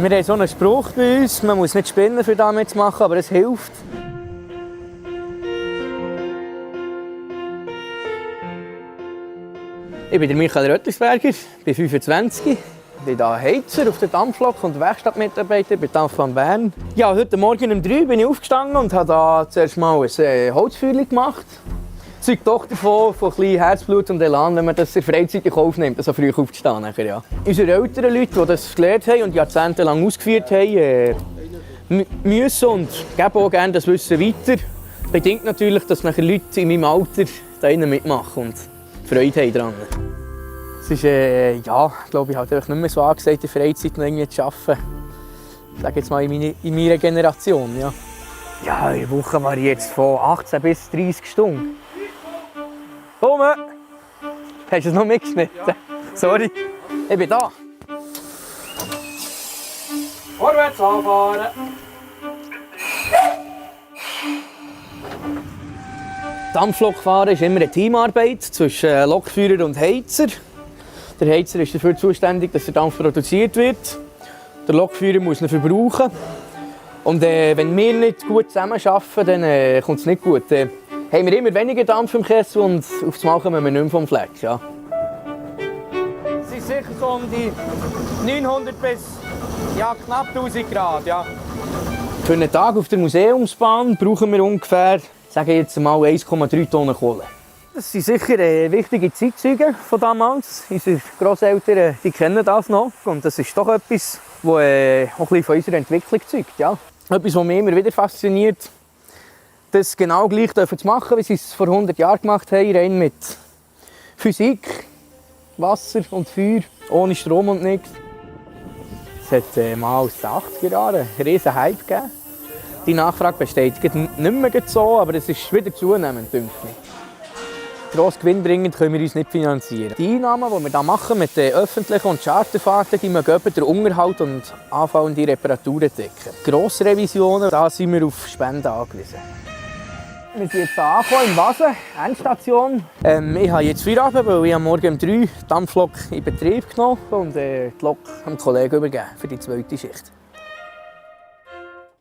Wir haben so einen Spruch bei uns, man muss nicht spinnen, um damit zu machen, aber es hilft. Ich bin der Michael Röttlisberger, bin 25. Ich bin hier Heizer auf der Dampflok und Werkstattmitarbeiter bei Dampfbahn Bern. Ja, heute Morgen um 3 bin ich aufgestanden und habe da zuerst mal ein Holzfeuer gemacht. Das zeugt doch davon, von ein bisschen Herzblut und Elan, wenn man das in freizeitig aufnimmt, so früh aufzustehen. Ja. Unsere älteren Leute, die das gelernt haben und jahrzehntelang ausgeführt haben, müssen und geben auch gerne das Wissen weiter. Bedingt natürlich, dass nachher Leute in meinem Alter da mitmachen und Freude haben daran. Es ist, ja, glaube ich, halt einfach nicht mehr so angesagt, in der Freizeit noch irgendwie zu arbeiten. Ich sage jetzt mal in meiner Generation. Ja, ja, in der Woche war ich jetzt von 18 bis 30 Stunden. Komm! Hast du es noch mitgeschnitten? Ja. Sorry. Ich bin da. Vorwärts anfahren. Dampflokfahren ist immer eine Teamarbeit zwischen Lokführer und Heizer. Der Heizer ist dafür zuständig, dass der Dampf produziert wird. Der Lokführer muss ihn verbrauchen. Und wenn wir nicht gut zusammenarbeiten, dann kommt es nicht gut. Haben wir immer weniger Dampf im Kessel und auf das Mal kommen wir nicht mehr vom Fleck. Ja. Es sind sicher so um die 900 bis ja, knapp 1000 Grad. Ja. Für einen Tag auf der Museumsbahn brauchen wir ungefähr, sage ich jetzt mal, 1,3 Tonnen Kohle. Das sind sicher wichtige Zeitzeugen von damals. Unsere Grosseltern die kennen das noch. Und das ist doch etwas, das auch ein bisschen von unserer Entwicklung zeugt. Ja. Etwas, was mich immer wieder fasziniert, das genau gleich zu machen, wie sie es vor 100 Jahren gemacht haben, rein mit Physik, Wasser und Feuer, ohne Strom und nichts. Es hat mal aus den 80er Jahren einen riesen Hype gegeben. Die Nachfrage besteht nicht mehr so, aber es ist wieder zunehmend, denke ich. Gross gewinnbringend können wir uns nicht finanzieren. Die Einnahmen, die wir hier machen mit den öffentlichen und Charterfahrten, die mögen den Unterhalt und anfallende Reparaturen decken. Grossrevisionen, da sind wir auf Spenden angewiesen. Wir sind jetzt hier angekommen in Wasen, Endstation. Ich habe jetzt Feierabend, weil ich am Morgen um 3 die Dampflok in Betrieb genommen und die Lok dem Kollegen übergeben für die zweite Schicht.